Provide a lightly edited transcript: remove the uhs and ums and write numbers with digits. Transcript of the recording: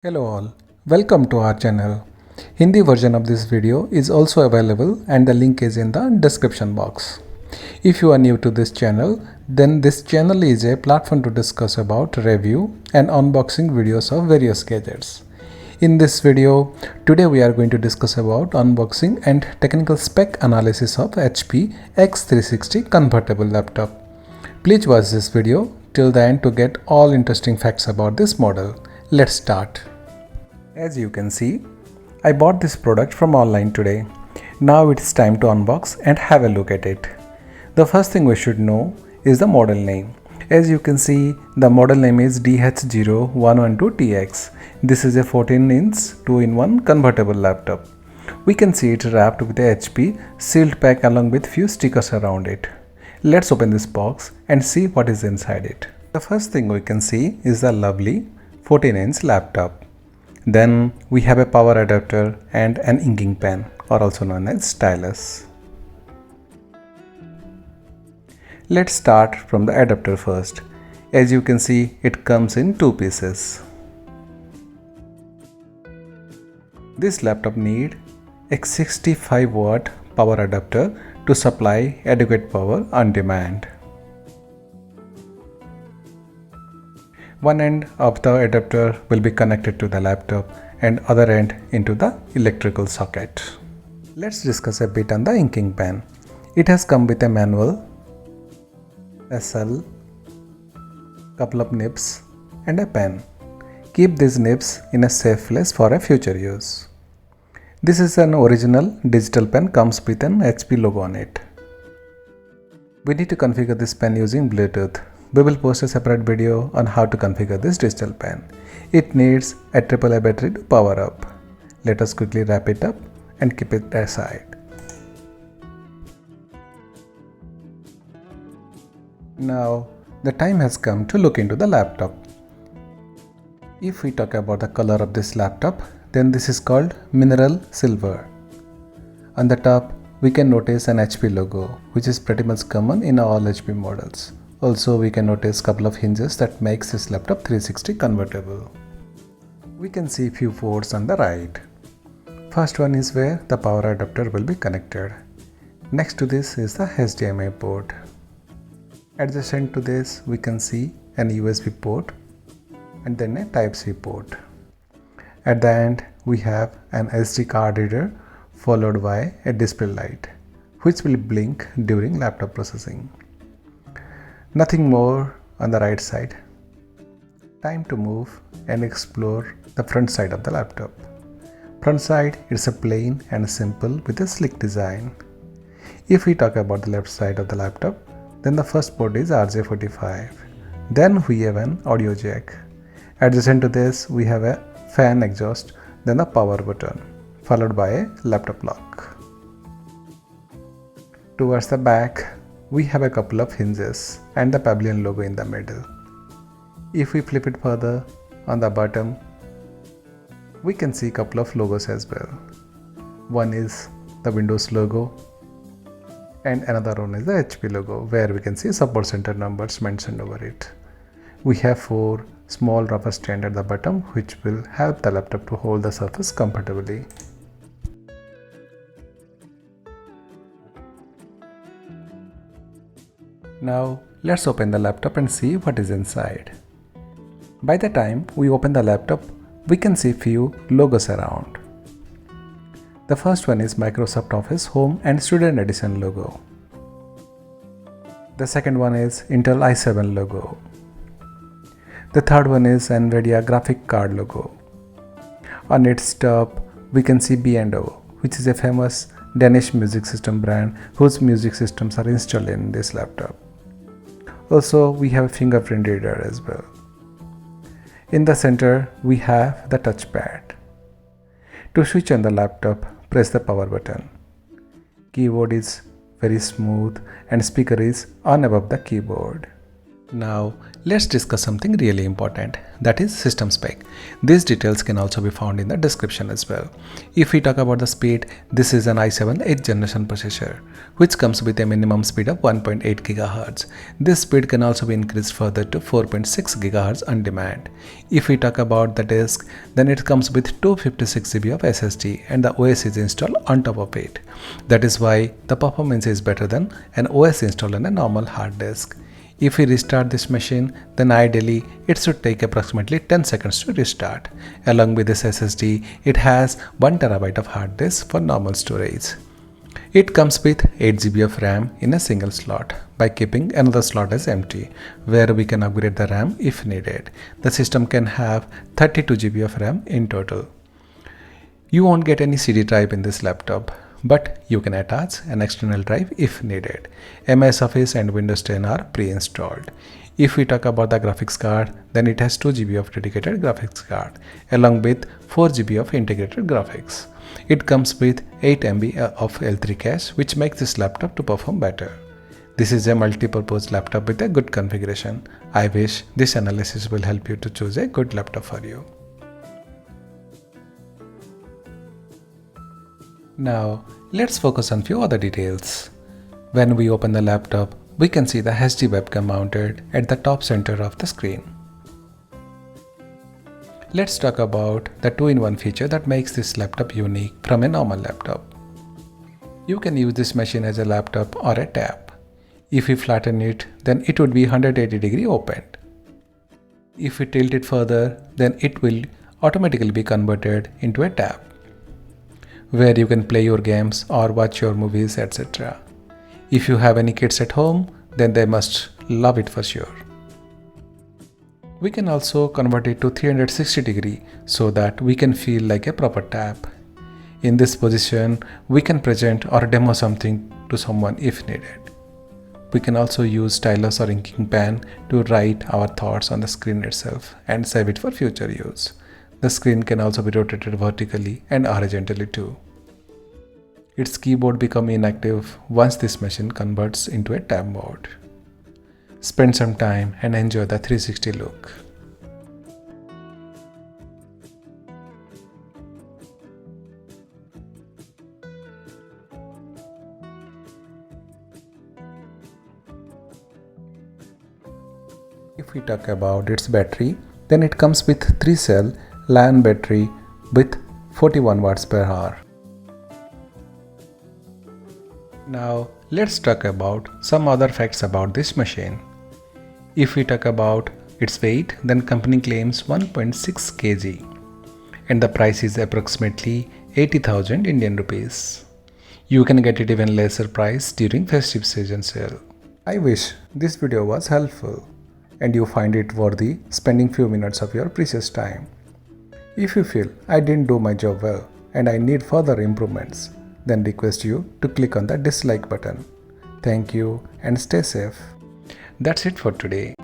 Hello all, welcome to our channel. Hindi version of this video is also available and the link is in the description box. If you are new to this channel, then this channel is a platform to discuss about review and unboxing videos of various gadgets. In this video, today we are going to discuss about unboxing and technical spec analysis of HP x360 convertible laptop. Please watch this video till the end to get all interesting facts about this model. Let's start. As you can see, I bought this product from online today. Now it's time to unbox and have a look at it. The first thing we should know is the model name. As you can see, the model name is dh0112tx. This is a 14-inch 2-in-1 convertible laptop. We can see it wrapped with a HP sealed pack along with few stickers around it. Let's open this box and see what is inside it. The first thing we can see is the lovely 14-inch laptop. Then we have a power adapter and an inking pen, or also known as stylus. Let's start from the adapter first. As you can see, it comes in two pieces. This laptop needs a 65-watt power adapter to supply adequate power on demand. One end of the adapter will be connected to the laptop and other end into the electrical socket. Let's discuss a bit on the inking pen. It has come with a manual, a cell, couple of nibs and a pen. Keep these nibs in a safe place for a future use. This is an original digital pen, comes with an HP logo on it. We need to configure this pen using Bluetooth. We will post a separate video on how to configure this digital pen. It needs a AAA battery to power up. Let us quickly wrap it up and keep it aside. Now the time has come to look into the laptop. If we talk about the color of this laptop, then this is called mineral silver. On the top we can notice an HP logo, which is pretty much common in all HP models. Also, we can notice a couple of hinges that makes this laptop 360 convertible. We can see few ports on the right. First one is where the power adapter will be connected. Next to this is the HDMI port. Adjacent to this, we can see an USB port and then a Type-C port. At the end, we have an SD card reader followed by a display light, which will blink during laptop processing. Nothing more on the right side. Time to move and explore the front side of the laptop. Front side is a plain and simple with a sleek design. If we talk about the left side of the laptop, then the first port is RJ45. Then we have an audio jack. Adjacent to this, we have a fan exhaust, then the power button, followed by a laptop lock. Towards the back, we have a couple of hinges and the pavilion logo in the middle. If we flip it further, on the bottom, we can see a couple of logos as well. One is the Windows logo and another one is the HP logo, where we can see support center numbers mentioned over it. We have 4 small rubber stand at the bottom, which will help the laptop to hold the surface comfortably. Now let's open the laptop and see what is inside. By the time we open the laptop, we can see few logos around. The first one is Microsoft Office Home and Student Edition logo. The second one is Intel i7 logo. The third one is NVIDIA graphic card logo. On its top, we can see B&O, which is a famous Danish music system brand whose music systems are installed in this laptop. Also, we have a fingerprint reader as well. In the center, we have the touchpad. To switch on the laptop, press the power button. Keyboard is very smooth and speaker is on above the keyboard. Now let's discuss something really important, that is system spec. These details can also be found in the description as well. If we talk about the speed, this is an i7 8th generation processor which comes with a minimum speed of 1.8 GHz. This speed can also be increased further to 4.6 GHz on demand. If we talk about the disk, then it comes with 256 GB of SSD and the OS is installed on top of it. That is why the performance is better than an OS installed on a normal hard disk. If we restart this machine, then ideally it should take approximately 10 seconds to restart. Along with this SSD, it has 1 TB of hard disk for normal storage. It comes with 8 GB of RAM in a single slot by keeping another slot as empty, where we can upgrade the RAM if needed. The system can have 32 GB of RAM in total. You won't get any CD drive in this laptop, but you can attach an external drive if needed. MS Office and Windows 10 are pre-installed. If we talk about the graphics card, then it has 2 GB of dedicated graphics card along with 4 GB of integrated graphics. It comes with 8 MB of L3 cache, which makes this laptop to perform better. This is a multi-purpose laptop with a good configuration. I wish this analysis will help you to choose a good laptop for you. Now, let's focus on few other details. When we open the laptop, we can see the HD webcam mounted at the top center of the screen. Let's talk about the 2-in-1 feature that makes this laptop unique from a normal laptop. You can use this machine as a laptop or a tab. If we flatten it, then it would be 180-degree opened. If we tilt it further, then it will automatically be converted into a tab, where you can play your games or watch your movies, etc. If you have any kids at home, then they must love it for sure. We can also convert it to 360 degree so that we can feel like a proper tab. In this position, we can present or demo something to someone if needed. We can also use stylus or inking pen to write our thoughts on the screen itself and save it for future use. The screen can also be rotated vertically and horizontally too. Its keyboard becomes inactive once this machine converts into a tab mode. Spend some time and enjoy the 360 look. If we talk about its battery, then it comes with 3-cell Li-ion battery with 41 watts per hour. Now let's talk about some other facts about this machine. If we talk about its weight, then company claims 1.6 kg and the price is approximately 80,000 Indian rupees. You can get it even lesser price during festive season sale. I wish this video was helpful and you find it worthy spending few minutes of your precious time. If you feel I didn't do my job well and I need further improvements, then request you to click on the dislike button. Thank you and stay safe. That's it for today.